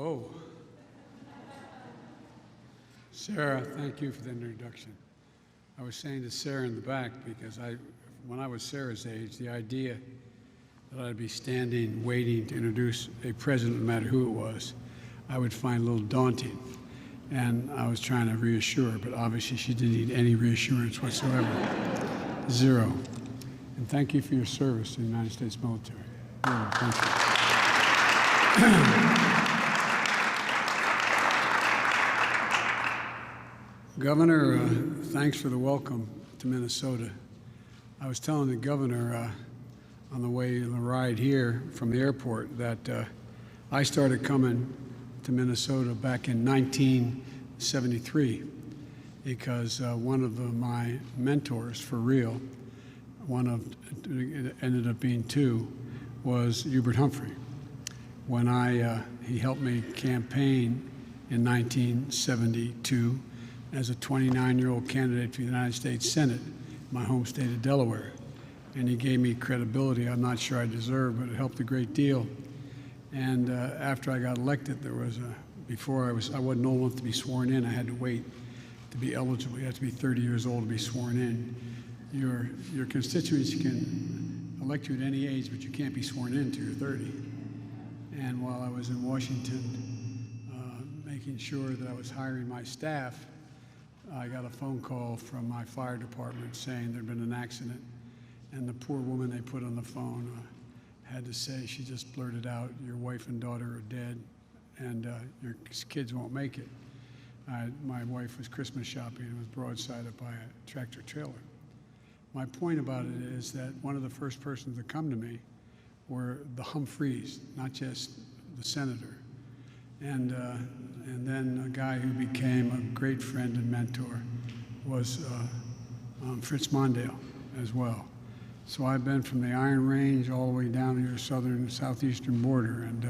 Whoa. Sarah, thank you for the introduction. I was saying to Sarah in the back, because when I was Sarah's age, the idea that I'd be standing waiting to introduce a president, no matter who it was, I would find a little daunting. And I was trying to reassure her, but obviously she didn't need any reassurance whatsoever. Zero. And thank you for your service to the United States military. Really, thank you. Governor, thanks for the welcome to Minnesota. I was telling the governor on the way in the ride here from the airport that I started coming to Minnesota back in 1973 because one of my mentors for real, it ended up being two, was Hubert Humphrey. When he helped me campaign in 1972 as a 29-year-old candidate for the United States Senate, my home state of Delaware. And he gave me credibility I'm not sure I deserved, but it helped a great deal. And after I got elected, there was I wasn't old enough to be sworn in. I had to wait to be eligible. You have to be 30 years old to be sworn in. Your constituents can elect you at any age, but you can't be sworn in until you're 30. And while I was in Washington making sure that I was hiring my staff, I got a phone call from my fire department saying there'd been an accident, and the poor woman they put on the phone had to say, she just blurted out, "Your wife and daughter are dead, and your kids won't make it." My wife was Christmas shopping and was broadsided by a tractor trailer. My point about it is that one of the first persons to come to me were the Humphreys, not just the senator. And then a guy who became a great friend and mentor was Fritz Mondale as well. So I've been from the Iron Range all the way down to your southern, southeastern border, and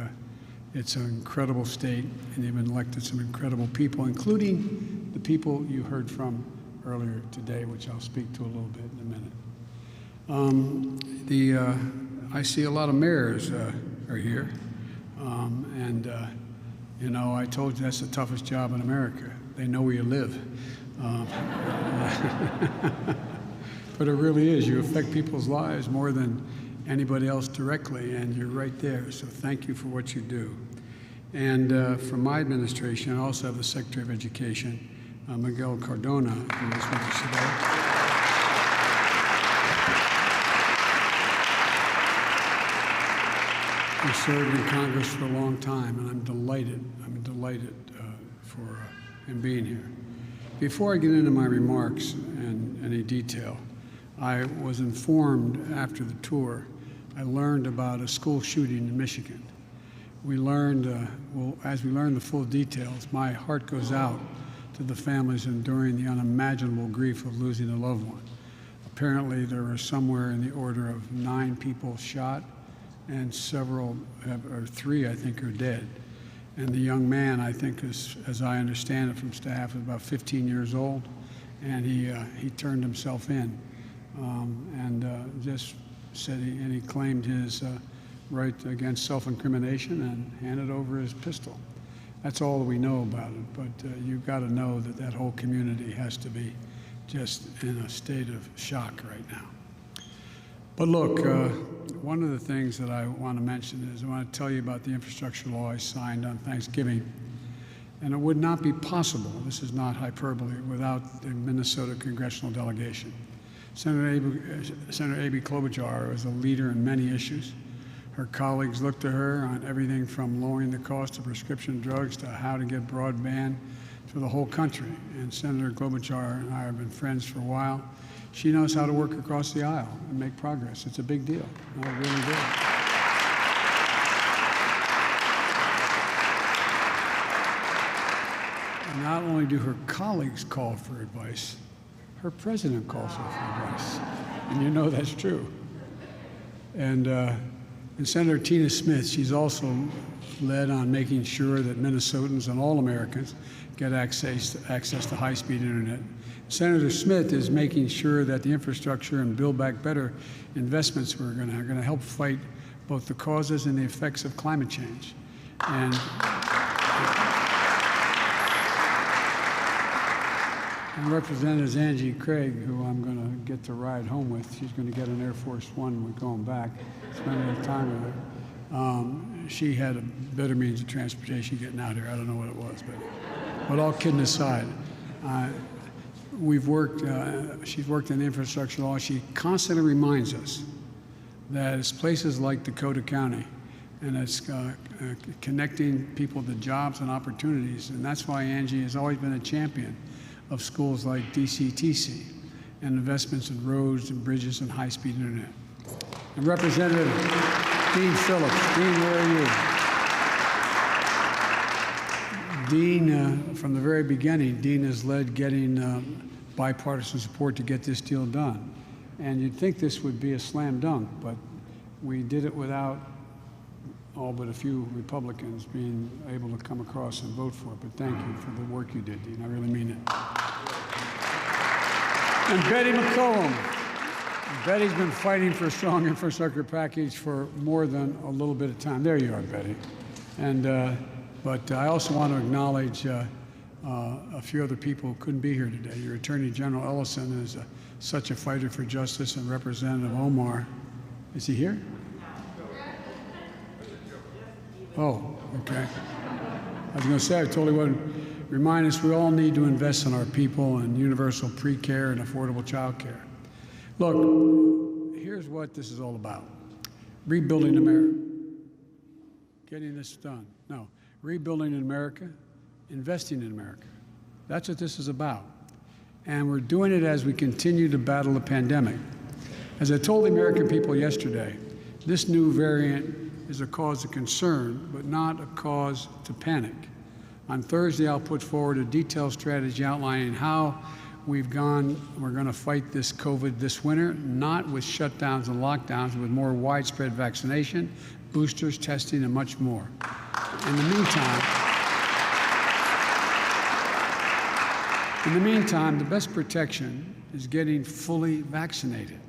it's an incredible state, and they've been elected some incredible people, including the people you heard from earlier today, which I'll speak to a little bit in a minute. I see a lot of mayors are here, you know, I told you that's the toughest job in America. They know where you live. But it really is. You affect people's lives more than anybody else directly, and you're right there. So thank you for what you do. And for my administration, I also have the Secretary of Education, Miguel Cardona, who is with us today. He served in Congress for a long time, and I'm delighted for him being here. Before I get into my remarks in any detail, I was informed after the tour, I learned about a school shooting in Michigan. We learned, as we learned the full details, my heart goes out to the families enduring the unimaginable grief of losing a loved one. Apparently there were somewhere in the order of 9 people shot, and three, I think, are dead. And the young man, I think, as I understand it from staff, is about 15 years old, and he turned himself in, and just said he claimed his right against self-incrimination and handed over his pistol. That's all we know about it, but you've got to know that that whole community has to be just in a state of shock right now. But look, one of the things that I want to mention is I want to tell you about the infrastructure law I signed on Thanksgiving. And it would not be possible, this is not hyperbole, without the Minnesota congressional delegation. Senator Amy Klobuchar is a leader in many issues. Her colleagues look to her on everything from lowering the cost of prescription drugs to how to get broadband for the whole country. And Senator Klobuchar and I have been friends for a while. She knows how to work across the aisle and make progress. It's a big deal. No, it really is. And not only do her colleagues call for advice, her president calls her for advice. And you know that's true. And Senator Tina Smith, she's also led on making sure that Minnesotans and all Americans get access to high-speed internet. Senator Smith is making sure that the infrastructure and Build Back Better investments are going to help fight both the causes and the effects of climate change. And And Representative Angie Craig, who I'm going to get to ride home with. She's going to get an Air Force One when we're going back, spending time with her. She had a better means of transportation getting out here. I don't know what it was, but all kidding aside, she's worked in infrastructure law. She constantly reminds us that it's places like Dakota County, and it's connecting people to jobs and opportunities. And that's why Angie has always been a champion of schools like DCTC and investments in roads and bridges and high-speed internet. And Representative Dean Phillips. Dean, where are you? Dean, from the very beginning, Dean has led getting bipartisan support to get this deal done. And you'd think this would be a slam dunk, but we did it without all but a few Republicans being able to come across and vote for it. But thank you for the work you did, Dean. I really mean it. And Betty McCollum. Betty's been fighting for a strong infrastructure package for more than a little bit of time. There you are, Betty. And but I also want to acknowledge a few other people who couldn't be here today. Your Attorney General Ellison is such a fighter for justice, and Representative Omar. Is he here? Oh, okay. I was going to say, I totally would remind us we all need to invest in our people and universal pre-care and affordable child care. Look, here's what this is all about. Rebuilding America. Getting this done. No, rebuilding in America, investing in America. That's what this is about. And we're doing it as we continue to battle the pandemic. As I told the American people yesterday, this new variant is a cause of concern, but not a cause to panic. On Thursday, I'll put forward a detailed strategy outlining how we're going to fight this COVID this winter, not with shutdowns and lockdowns, but with more widespread vaccination, boosters, testing, and much more. In the meantime, the best protection is getting fully vaccinated,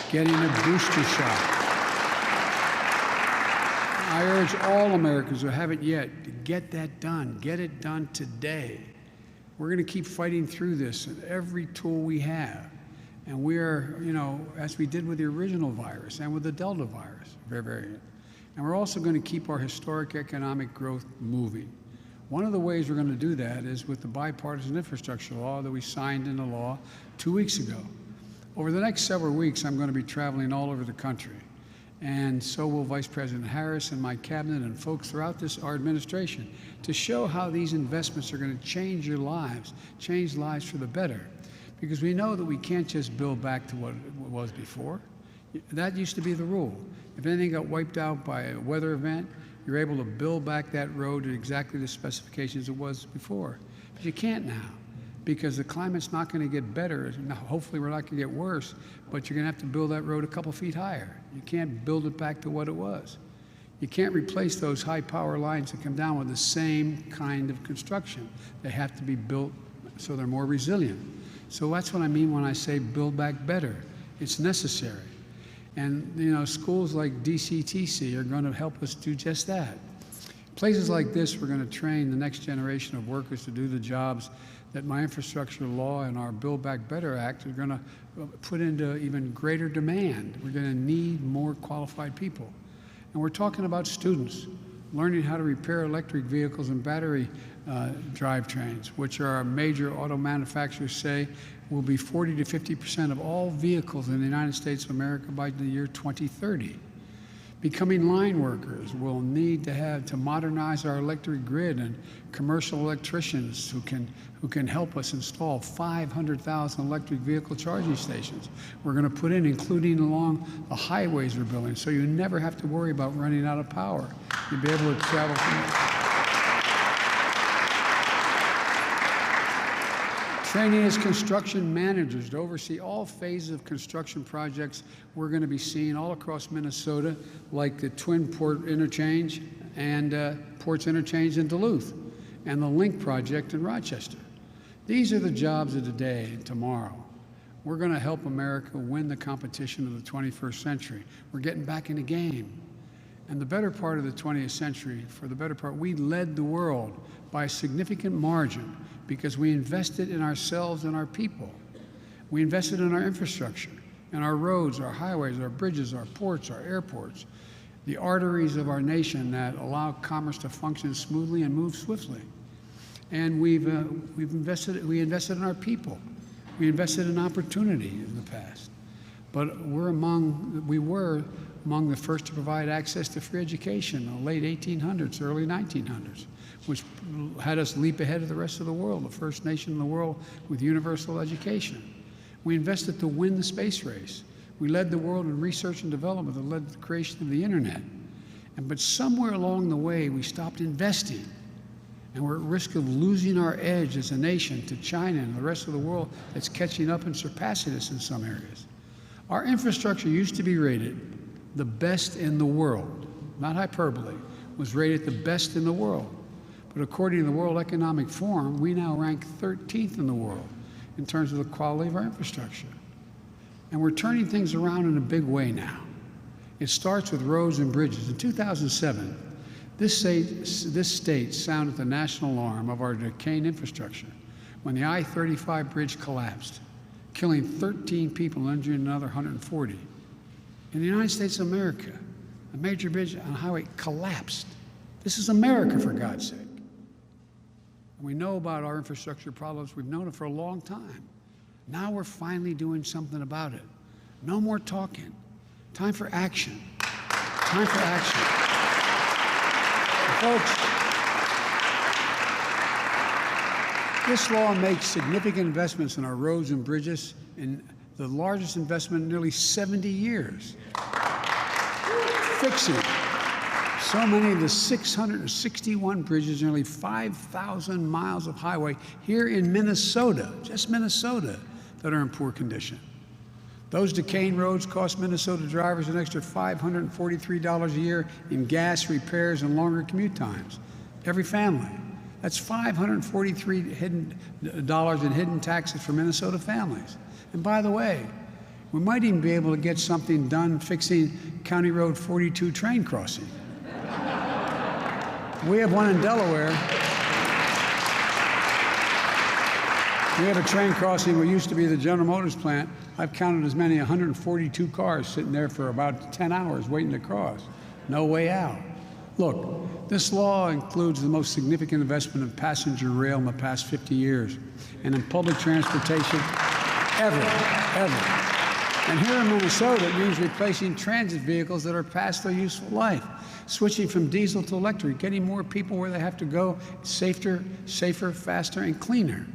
getting a booster shot. I urge all Americans who haven't yet to get that done. Get it done today. We're going to keep fighting through this with every tool we have. And we are, as we did with the original virus and with the Delta virus variant. And we're also going to keep our historic economic growth moving. One of the ways we're going to do that is with the bipartisan infrastructure law that we signed into law 2 weeks ago. Over the next several weeks, I'm going to be traveling all over the country. And so will Vice President Harris and my cabinet and folks throughout our administration to show how these investments are going to change your lives, change lives for the better. Because we know that we can't just build back to what it was before. That used to be the rule. If anything got wiped out by a weather event, you're able to build back that road to exactly the specifications it was before. But you can't now, because the climate's not going to get better. Hopefully we're not going to get worse, but you're going to have to build that road a couple feet higher. You can't build it back to what it was. You can't replace those high power lines that come down with the same kind of construction. They have to be built so they're more resilient. So that's what I mean when I say build back better. It's necessary. And schools like DCTC are going to help us do just that. Places like this, we're going to train the next generation of workers to do the jobs that my infrastructure law and our Build Back Better Act are going to put into even greater demand. We're going to need more qualified people. And we're talking about students learning how to repair electric vehicles and battery drivetrains, which our major auto manufacturers say will be 40 to 50% of all vehicles in the United States of America by the year 2030. Becoming line workers will need to modernize our electric grid, and commercial electricians who can help us install 500,000 electric vehicle charging stations. We're going to put in, including along the highways we're building, so you never have to worry about running out of power. You'll be able to travel Training as construction managers to oversee all phases of construction projects we're going to be seeing all across Minnesota, like the Twin Port Interchange and Ports Interchange in Duluth, and the Link Project in Rochester. These are the jobs of today and tomorrow. We're going to help America win the competition of the 21st century. We're getting back in the game. And the better part of the 20th century, for the better part, we led the world by a significant margin because we invested in ourselves and our people. We invested in our infrastructure, in our roads, our highways, our bridges, our ports, our airports, the arteries of our nation that allow commerce to function smoothly and move swiftly. And we invested in our people. We invested in opportunity in the past. But we were among the first to provide access to free education in the late 1800s, early 1900s, which had us leap ahead of the rest of the world, the first nation in the world with universal education. We invested to win the space race. We led the world in research and development that led to the creation of the internet. But somewhere along the way, we stopped investing, and we're at risk of losing our edge as a nation to China and the rest of the world that's catching up and surpassing us in some areas. Our infrastructure used to be rated the best in the world, not hyperbole, was rated the best in the world. But according to the World Economic Forum, we now rank 13th in the world in terms of the quality of our infrastructure. And we're turning things around in a big way now. It starts with roads and bridges. In 2007, this state sounded the national alarm of our decaying infrastructure when the I-35 bridge collapsed, killing 13 people and injuring another 140. In the United States of America, a major bridge on a highway collapsed. This is America, for God's sake. And we know about our infrastructure problems. We've known it for a long time. Now we're finally doing something about it. No more talking. Time for action. Time for action. Folks, this law makes significant investments in our roads and bridges, and the largest investment in nearly 70 years. Fixing so many of the 661 bridges, nearly 5,000 miles of highway here in Minnesota, just Minnesota, that are in poor condition. Those decaying roads cost Minnesota drivers an extra $543 a year in gas, repairs, and longer commute times. Every family. That's $543 in hidden taxes for Minnesota families. And by the way, we might even be able to get something done fixing County Road 42 train crossing. We have one in Delaware. We have a train crossing what used to be the General Motors plant. I've counted as many 142 cars sitting there for about 10 hours waiting to cross. No way out. Look, this law includes the most significant investment in passenger rail in the past 50 years and in public transportation ever. And here in Minnesota, it means replacing transit vehicles that are past their useful life, switching from diesel to electric, getting more people where they have to go safer, faster, and cleaner.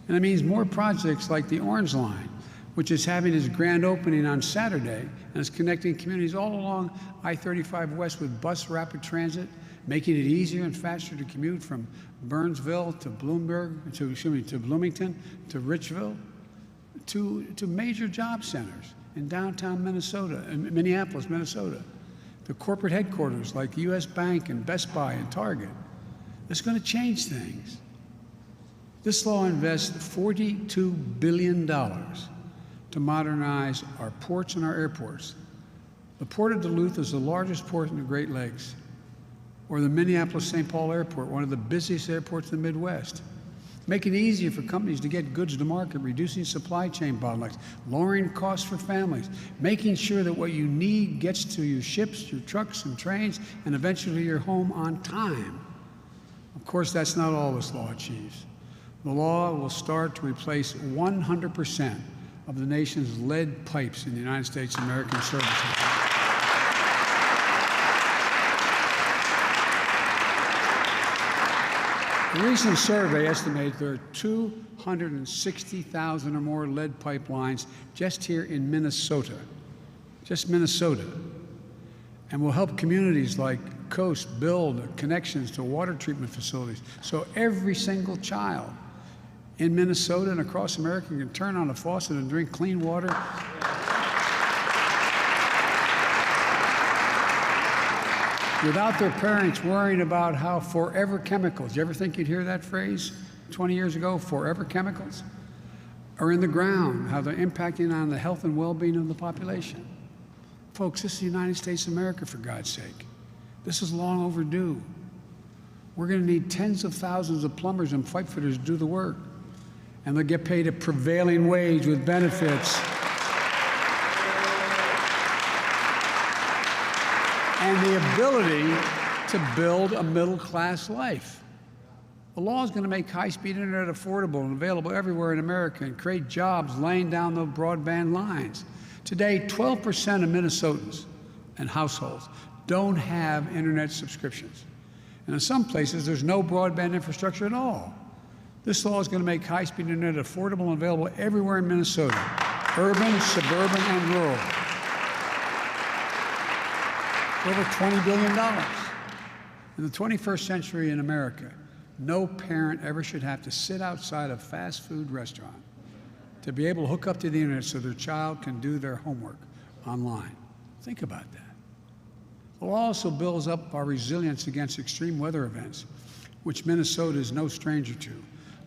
And it means more projects like the Orange Line, which is having its grand opening on Saturday and is connecting communities all along I-35 West with bus rapid transit, making it easier and faster to commute from Burnsville to Bloomington, to Richville, to major job centers in downtown Minnesota, in Minneapolis, Minnesota, to corporate headquarters like U.S. Bank and Best Buy and Target. It's going to change things. This law invests $42 billion to modernize our ports and our airports. The Port of Duluth is the largest port in the Great Lakes, or the Minneapolis-St. Paul Airport, one of the busiest airports in the Midwest. Making it easier for companies to get goods to market, reducing supply chain bottlenecks, lowering costs for families, making sure that what you need gets to your ships, your trucks and trains, and eventually your home on time. Of course, that's not all this law achieves. The law will start to replace 100% of the nation's lead pipes in the United States American services. A recent survey estimates there are 260,000 or more lead pipelines just here in Minnesota, just Minnesota, and will help communities like Coast build connections to water treatment facilities so every single child in Minnesota and across America can turn on a faucet and drink clean water. Without their parents worrying about how forever chemicals, you ever think you'd hear that phrase 20 years ago, forever chemicals, are in the ground, how they're impacting on the health and well-being of the population. Folks, this is the United States of America, for God's sake. This is long overdue. We're going to need tens of thousands of plumbers and pipe fitters to do the work. And they'll get paid a prevailing wage with benefits. And the ability to build a middle-class life. The law is going to make high-speed internet affordable and available everywhere in America and create jobs laying down the broadband lines. Today, 12% of Minnesotans and households don't have internet subscriptions. And in some places, there's no broadband infrastructure at all. This law is going to make high-speed internet affordable and available everywhere in Minnesota, urban, suburban, and rural. Over $20 billion. In the 21st century in America, no parent ever should have to sit outside a fast food restaurant to be able to hook up to the internet so their child can do their homework online. Think about that. The law also builds up our resilience against extreme weather events, which Minnesota is no stranger to,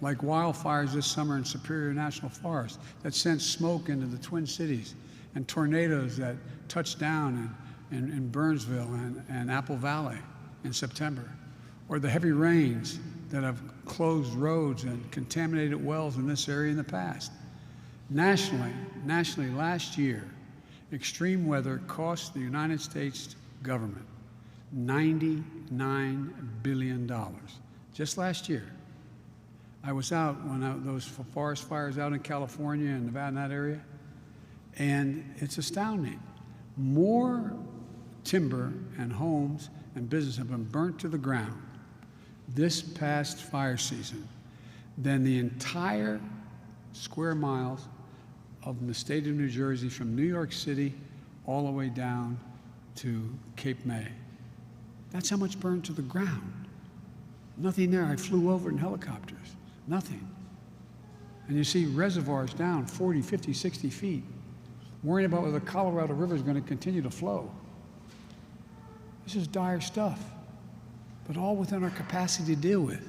like wildfires this summer in Superior National Forest that sent smoke into the Twin Cities, and tornadoes that touched down in Burnsville and Apple Valley in September, or the heavy rains that have closed roads and contaminated wells in this area in the past. Nationally, last year, extreme weather cost the United States government $99 billion. Just last year. I was out when those forest fires out in California and Nevada, in that area, and it's astounding. More timber and homes and business have been burnt to the ground this past fire season than the entire square miles of the state of New Jersey from New York City all the way down to Cape May. That's how much burned to the ground. Nothing there. I flew over in helicopters. Nothing. And you see reservoirs down 40, 50, 60 feet, worrying about whether the Colorado River is going to continue to flow. This is dire stuff, but all within our capacity to deal with.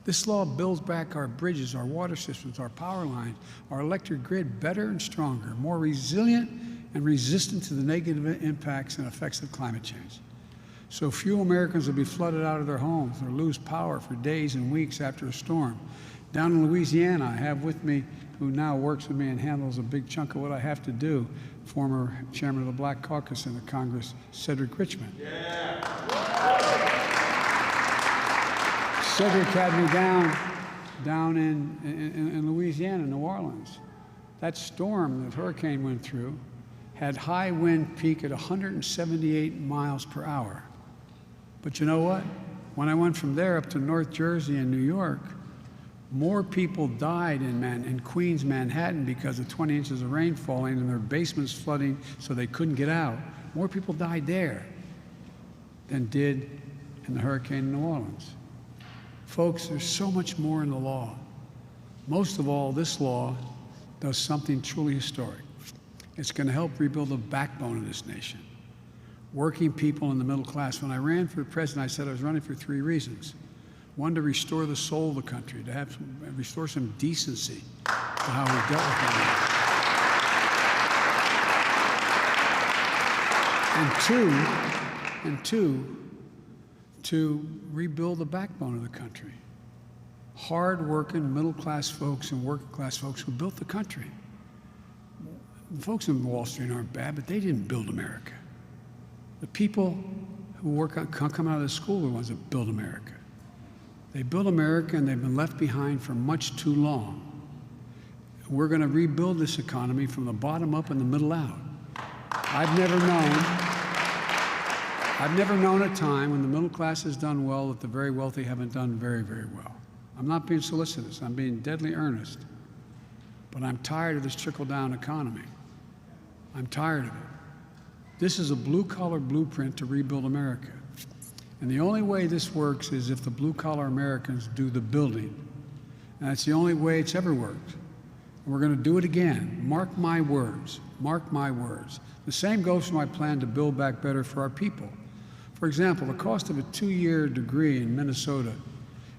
This law builds back our bridges, our water systems, our power lines, our electric grid better and stronger, more resilient and resistant to the negative impacts and effects of climate change. So few Americans will be flooded out of their homes or lose power for days and weeks after a storm. Down in Louisiana, I have with me, who now works with me and handles a big chunk of what I have to do, former chairman of the Black Caucus in the Congress, Cedric Richmond. Yeah. Cedric had me down in Louisiana, New Orleans. That storm that hurricane went through had high wind peak at 178 miles per hour. But you know what? When I went from there up to North Jersey and New York, more people died in Queens, Manhattan because of 20 inches of rain falling and their basements flooding so they couldn't get out. More people died there than did in the hurricane in New Orleans. Folks, there's so much more in the law. Most of all, this law does something truly historic. It's going to help rebuild the backbone of this nation. Working people in the middle class. When I ran for president, I said I was running for 3 reasons. One, to restore the soul of the country, to restore some decency to how we dealt with it. And two, to rebuild the backbone of the country. Hard-working, middle-class folks and working-class folks who built the country. The folks in Wall Street aren't bad, but they didn't build America. The people who come out of the school are the ones that build America. They built America, and they've been left behind for much too long. We're going to rebuild this economy from the bottom up and the middle out. I've never known a time when the middle class has done well that the very wealthy haven't done very, very well. I'm not being solicitous. I'm being deadly earnest. But I'm tired of this trickle-down economy. I'm tired of it. This is a blue-collar blueprint to rebuild America. And the only way this works is if the blue-collar Americans do the building. And that's the only way it's ever worked. And we're going to do it again. Mark my words. Mark my words. The same goes for my plan to build back better for our people. For example, the cost of a 2-year degree in Minnesota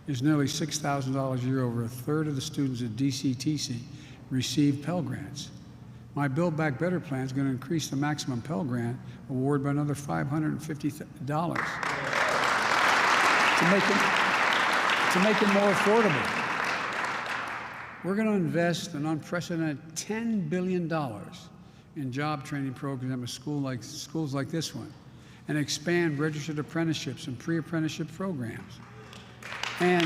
is nearly $6,000 a year. Over a third of the students at DCTC receive Pell Grants. My Build Back Better plan is going to increase the maximum Pell Grant award by another $550. to make it more affordable. We're going to invest an unprecedented $10 billion in job training programs at schools like this one, and expand registered apprenticeships and pre-apprenticeship programs. And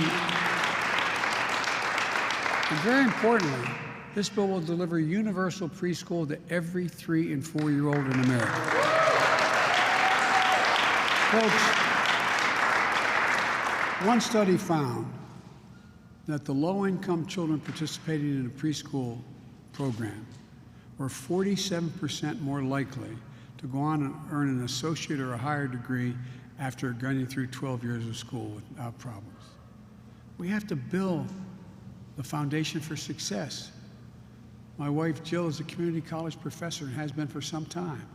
very importantly, this bill will deliver universal preschool to every 3- and 4-year-old in America. Folks, one study found that the low-income children participating in a preschool program were 47% more likely to go on and earn an associate or a higher degree after getting through 12 years of school without problems. We have to build the foundation for success. My wife, Jill, is a community college professor and has been for some time.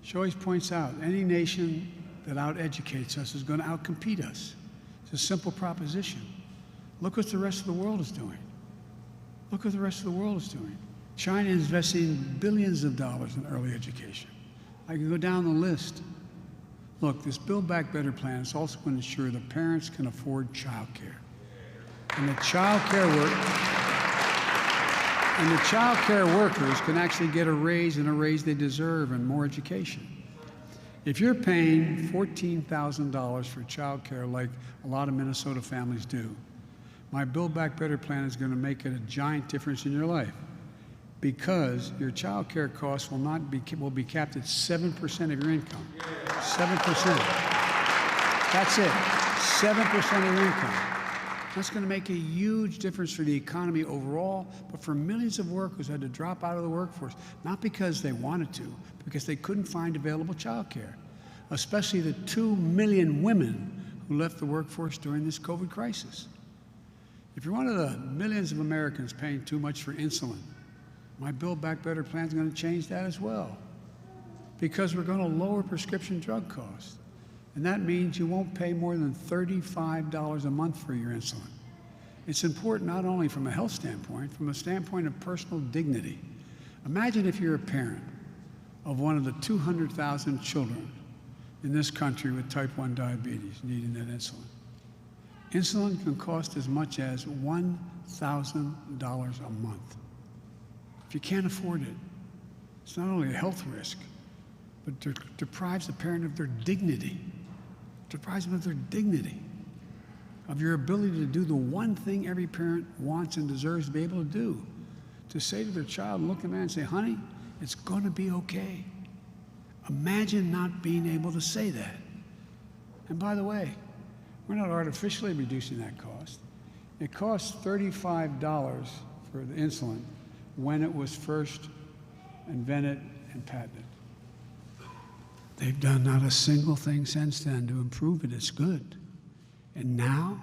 She always points out, any nation that out-educates us is going to out-compete us. It's a simple proposition. Look what the rest of the world is doing. Look what the rest of the world is doing. China is investing billions of dollars in early education. I can go down the list. Look, this Build Back Better plan is also going to ensure that parents can afford child care. And the child care workers can actually get a raise, and a raise they deserve, and more education. If you're paying $14,000 for child care like a lot of Minnesota families do, my Build Back Better plan is going to make it a giant difference in your life, because your child care costs will be capped at 7% of your income. 7%. That's it. 7% of your income. That's going to make a huge difference for the economy overall, but for millions of workers who had to drop out of the workforce, not because they wanted to, because they couldn't find available child care, especially the 2 million women who left the workforce during this COVID crisis. If you're one of the millions of Americans paying too much for insulin, my Build Back Better plan is going to change that as well, because we're going to lower prescription drug costs. And that means you won't pay more than $35 a month for your insulin. It's important not only from a health standpoint, from a standpoint of personal dignity. Imagine if you're a parent of one of the 200,000 children in this country with type 1 diabetes needing that insulin. Insulin can cost as much as $1,000 a month. If you can't afford it, it's not only a health risk, but deprives the parent of their dignity. Deprives them of their dignity, of your ability to do the one thing every parent wants and deserves to be able to do, to say to their child, look at them and say, honey, it's going to be okay. Imagine not being able to say that. And by the way, we're not artificially reducing that cost. It costs $35 for the insulin when it was first invented and patented. They've done not a single thing since then to improve it. It's good. And now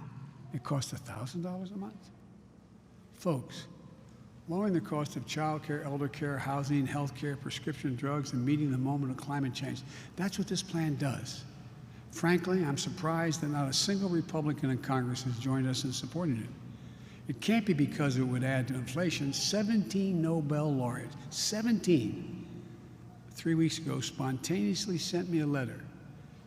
it costs $1,000 a month. Folks, lowering the cost of child care, elder care, housing, health care, prescription drugs, and meeting the moment of climate change, that's what this plan does. Frankly, I'm surprised that not a single Republican in Congress has joined us in supporting it. It can't be because it would add to inflation. 17 Nobel laureates, 17, 3 weeks ago, spontaneously sent me a letter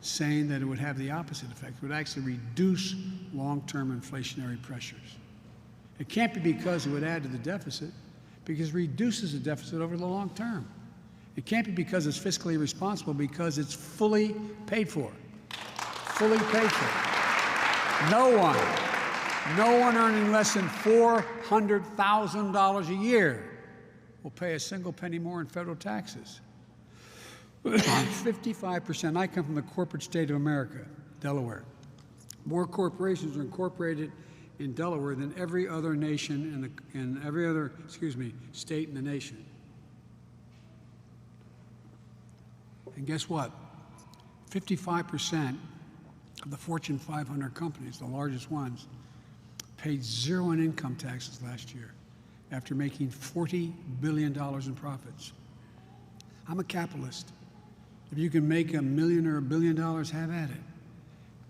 saying that it would have the opposite effect. It would actually reduce long-term inflationary pressures. It can't be because it would add to the deficit, because it reduces the deficit over the long term. It can't be because it's fiscally responsible, because it's fully paid for. Fully paid for. No one earning less than $400,000 a year will pay a single penny more in federal taxes. 55%. I come from the corporate state of America, Delaware. More corporations are incorporated in Delaware than every other nation in every other state in the nation. And guess what? 55% of the Fortune 500 companies, the largest ones, paid zero in income taxes last year after making $40 billion in profits. I'm a capitalist. If you can make $1 million or $1 billion, have at it.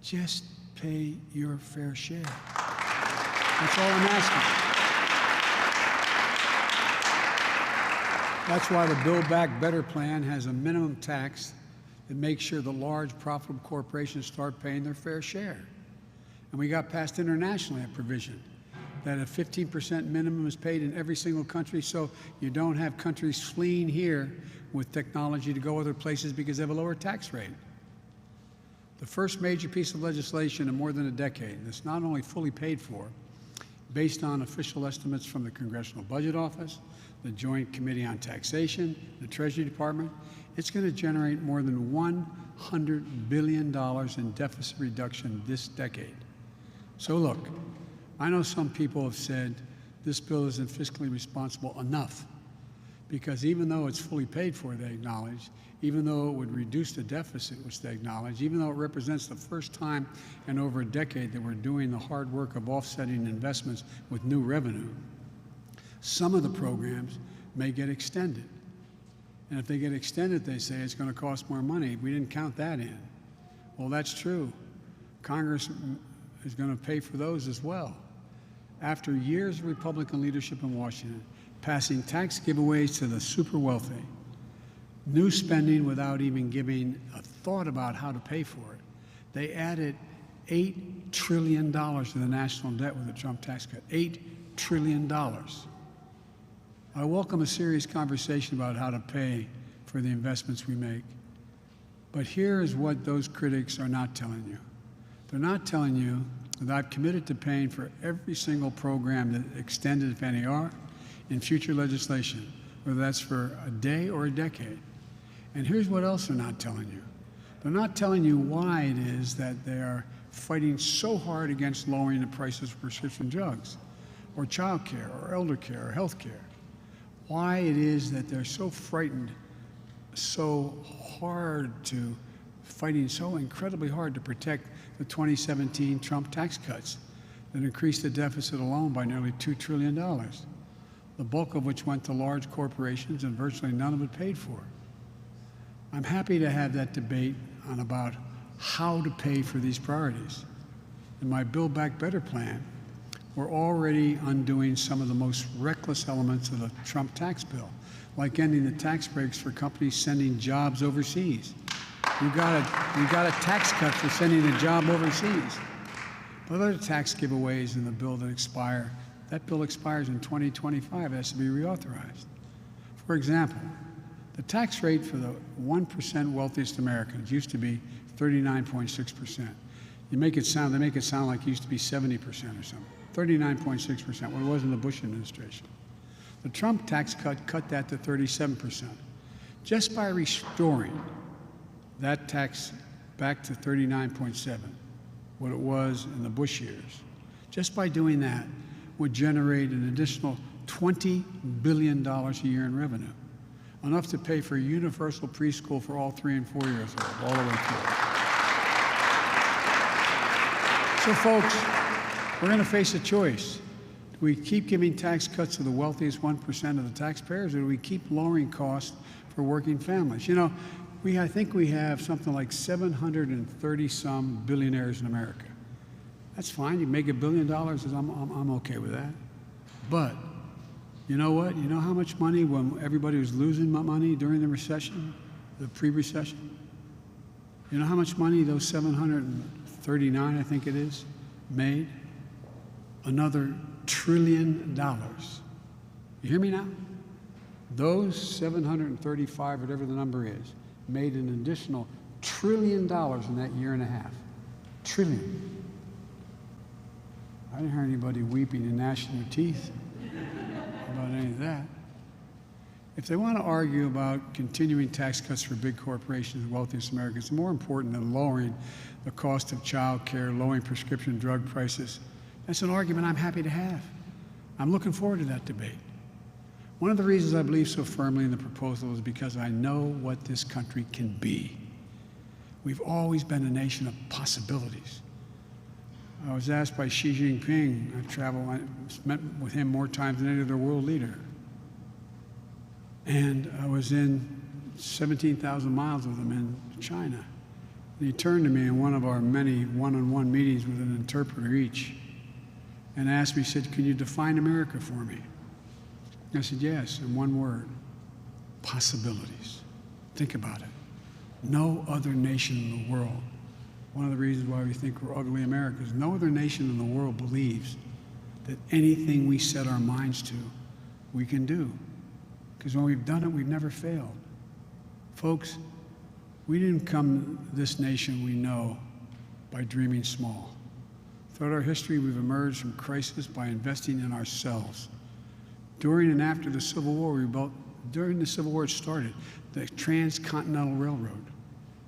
Just pay your fair share. That's all I'm asking. That's why the Build Back Better plan has a minimum tax that makes sure the large profitable corporations start paying their fair share. And we got passed internationally a provision that a 15% minimum is paid in every single country, so you don't have countries fleeing here with technology to go other places because they have a lower tax rate. The first major piece of legislation in more than a decade that's not only fully paid for, based on official estimates from the Congressional Budget Office, the Joint Committee on Taxation, the Treasury Department, it's going to generate more than $100 billion in deficit reduction this decade. So look, I know some people have said this bill isn't fiscally responsible enough, because even though it's fully paid for, they acknowledge, even though it would reduce the deficit, which they acknowledge, even though it represents the first time in over a decade that we're doing the hard work of offsetting investments with new revenue, some of the programs may get extended. And if they get extended, they say it's going to cost more money. We didn't count that in. Well, that's true. Congress is going to pay for those as well. After years of Republican leadership in Washington, passing tax giveaways to the super wealthy, new spending without even giving a thought about how to pay for it, they added $8 trillion to the national debt with the Trump tax cut. $8 trillion. I welcome a serious conversation about how to pay for the investments we make. But here is what those critics are not telling you. They're not telling you that I've committed to paying for every single program that extended, if any are, in future legislation, whether that's for a day or a decade. And here's what else they're not telling you. They're not telling you why it is that they are fighting so hard against lowering the prices of prescription drugs, or child care, or elder care, or health care. Why it is that they're so frightened, so hard to, fighting so incredibly hard to protect the 2017 Trump tax cuts that increased the deficit alone by nearly $2 trillion, the bulk of which went to large corporations and virtually none of it paid for. I'm happy to have that debate on about how to pay for these priorities. In my Build Back Better plan, we're already undoing some of the most reckless elements of the Trump tax bill, like ending the tax breaks for companies sending jobs overseas. You got a tax cut for sending a job overseas. But other tax giveaways in the bill that expire, that bill expires in 2025, it has to be reauthorized. For example, the tax rate for the 1% wealthiest Americans used to be 39.6%. They make it sound like it used to be 70% or something. 39.6%, what it was in the Bush administration. The Trump tax cut that to 37%. Just by restoring that tax back to 39.7, what it was in the Bush years, just by doing that would generate an additional $20 billion a year in revenue, enough to pay for universal preschool for all 3 and 4 years old, all the way through. So folks, we're going to face a choice. Do we keep giving tax cuts to the wealthiest 1% of the taxpayers, or do we keep lowering costs for working families? You know, I think we have something like 730-some billionaires in America. That's fine. You make $1 billion, I'm okay with that. But you know what? You know how much money when everybody was losing money during the recession, the pre-recession? You know how much money those 739, I think it is, made? Another $1 trillion. You hear me now? Those 735, whatever the number is, made an additional $1 trillion in that year and a half. Trillion. I didn't hear anybody weeping and gnashing their teeth about any of that. If they want to argue about continuing tax cuts for big corporations and wealthiest Americans, it's more important than lowering the cost of child care, lowering prescription drug prices. That's an argument I'm happy to have. I'm looking forward to that debate. One of the reasons I believe so firmly in the proposal is because I know what this country can be. We've always been a nation of possibilities. I was asked by Xi Jinping, I met with him more times than any other world leader. And I was in 17,000 miles with him in China. And he turned to me in one of our many one-on-one meetings with an interpreter each and asked me, he said, "Can you define America for me?" I said, "Yes, in one word, possibilities." Think about it. No other nation in the world One of the reasons why we think we're ugly Americans. No other nation in the world believes that anything we set our minds to, we can do. Because when we've done it, we've never failed. Folks, we didn't come this nation we know by dreaming small. Throughout our history, we've emerged from crisis by investing in ourselves. During and after the Civil War, during the Civil War it started, the Transcontinental Railroad,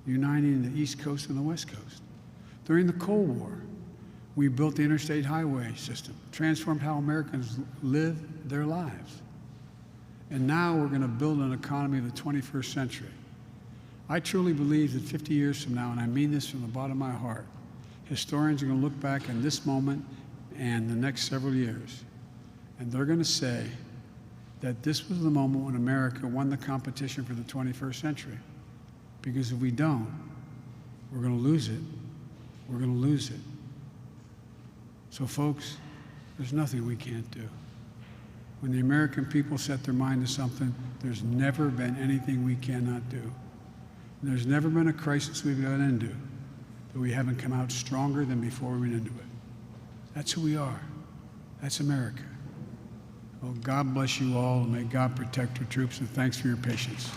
uniting the East Coast and the West Coast. During the Cold War, we built the interstate highway system, transformed how Americans live their lives. And now we're going to build an economy of the 21st century. I truly believe that 50 years from now, and I mean this from the bottom of my heart, historians are going to look back on this moment and the next several years, and they're going to say that this was the moment when America won the competition for the 21st century. Because if we don't, we're going to lose it. We're going to lose it. So folks, there's nothing we can't do. When the American people set their mind to something, there's never been anything we cannot do. And there's never been a crisis we've got into that we haven't come out stronger than before we went into it. That's who we are. That's America. Well, God bless you all, and may God protect our troops, and thanks for your patience.